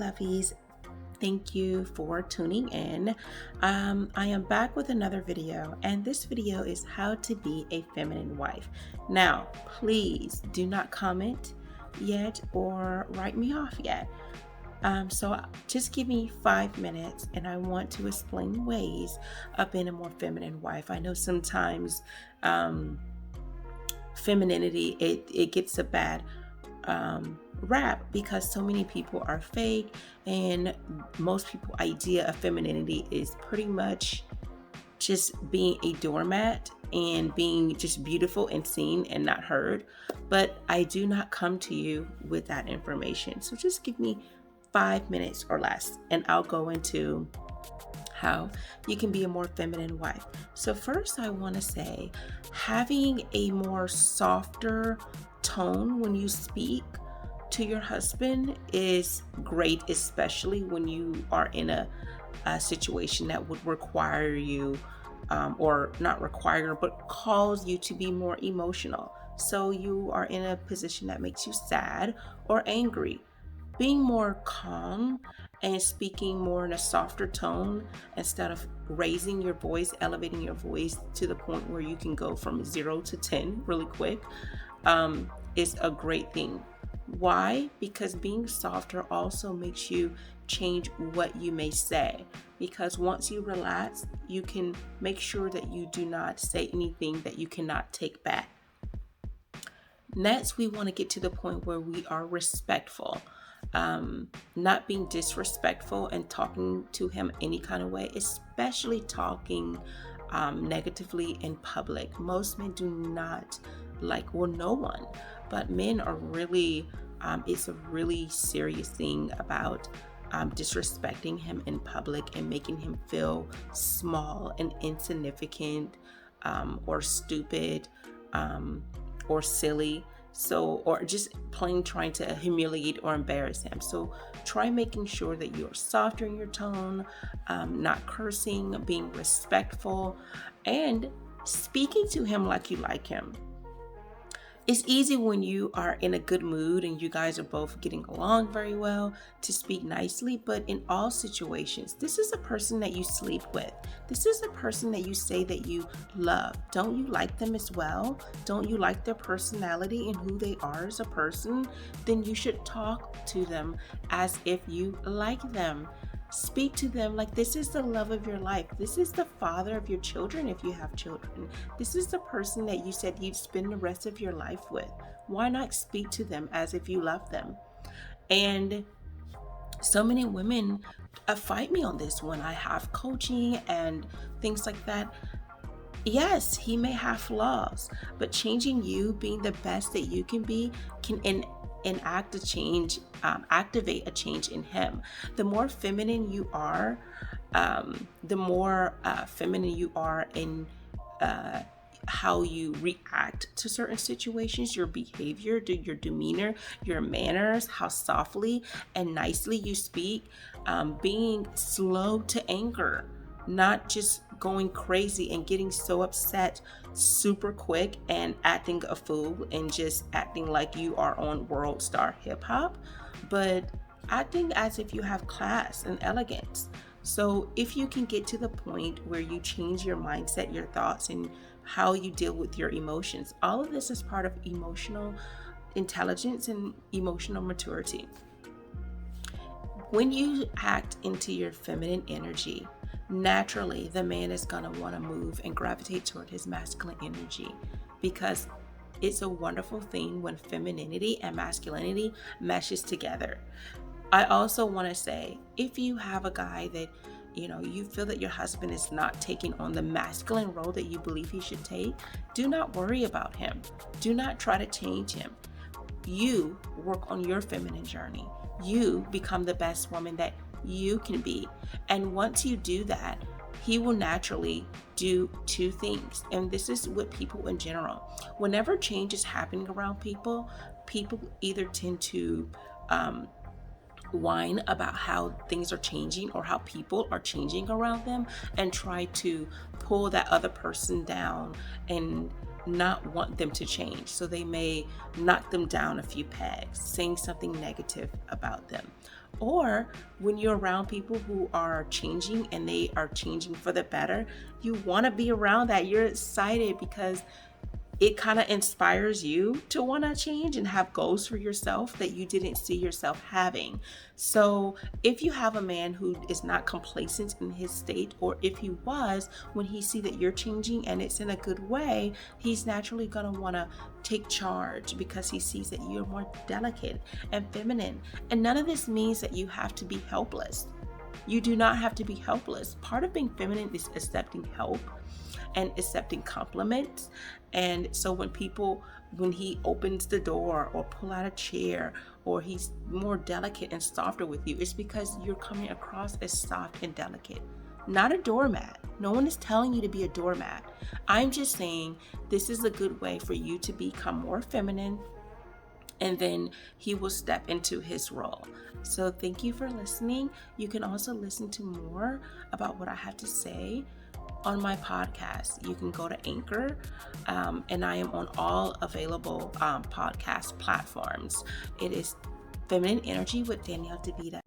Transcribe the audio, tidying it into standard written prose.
lovies. Thank you for tuning in. I am back with another video, and this video is how to be a feminine wife. Now, please do not comment yet or write me off yet. So just give me 5 minutes, and I want to explain ways of being a more feminine wife. I know sometimes femininity it gets a bad rap because so many people are fake, and most people idea of femininity is pretty much just being a doormat and being just beautiful and seen and not heard. But I do not come to you with that information, so just give me 5 minutes or less and I'll go into how you can be a more feminine wife. So first I want to say having a more softer tone when you speak to your husband is great, especially when you are in a situation that would require you or not require but calls you to be more emotional. So you are in a position that makes you sad or angry. Being more calm and speaking more in a softer tone instead of raising your voice, elevating your voice to the point where you can go from 0 to 10 really quick is a great thing. Why? Because being softer also makes you change what you may say. Because once you relax, you can make sure that you do not say anything that you cannot take back. Next, we want to get to the point where we are respectful. Not being disrespectful and talking to him any kind of way, especially talking negatively in public. Most men do not like, well, no one, but men are really, it's a really serious thing about disrespecting him in public and making him feel small and insignificant or stupid or silly. So, or just plain trying to humiliate or embarrass him. So try making sure that you're softer in your tone, not cursing, being respectful, and speaking to him like you like him. It's easy when you are in a good mood and you guys are both getting along very well to speak nicely, but in all situations, this is a person that you sleep with. This is a person that you say that you love. Don't you like them as well? Don't you like their personality and who they are as a person? Then you should talk to them as if you like them. Speak to them like this is the love of your life. This is the father of your children if you have children. This is the person that you said you'd spend the rest of your life with. Why not speak to them as if you love them? And so many women fight me on this when I have coaching and things like that. Yes, he may have flaws, but changing you, being the best that you can be, can enact a change, activate a change in him. The more feminine you are, the more feminine you are in how you react to certain situations, your behavior, your demeanor, your manners, how softly and nicely you speak, being slow to anger, not just going crazy and getting so upset super quick and acting a fool and just acting like you are on world star hip hop, but acting as if you have class and elegance. So if you can get to the point where you change your mindset, your thoughts, and how you deal with your emotions, all of this is part of emotional intelligence and emotional maturity. When you act into your feminine energy, naturally the man is going to want to move and gravitate toward his masculine energy, because it's a wonderful thing when femininity and masculinity meshes together. I also want to say, if you have a guy that you feel that your husband is not taking on the masculine role that you believe he should take, do not worry about him. Do not try to change him. You work on your feminine journey. You become the best woman that you can be. And once you do that, he will naturally do two things. And this is with people in general. Whenever change is happening around people either tend to whine about how things are changing or how people are changing around them and try to pull that other person down and not want them to change. So they may knock them down a few pegs, saying something negative about them. Or when you're around people who are changing and they are changing for the better, you want to be around that. You're excited because it kind of inspires you to want to change and have goals for yourself that you didn't see yourself having. So if you have a man who is not complacent in his state, or if he was, when he see that you're changing and it's in a good way, he's naturally going to want to take charge because he sees that you're more delicate and feminine. And none of this means that you have to be helpless. You do not have to be helpless. Part of being feminine is accepting help and accepting compliments. And so when he opens the door or pull out a chair, or he's more delicate and softer with you, it's because you're coming across as soft and delicate, not a doormat. No one is telling you to be a doormat. I'm just saying this is a good way for you to become more feminine, and then he will step into his role. So thank you for listening. You can also listen to more about what I have to say on my podcast. You can go to Anchor, and I am on all available podcast platforms. It is Feminine Energy with Danielle DeVita.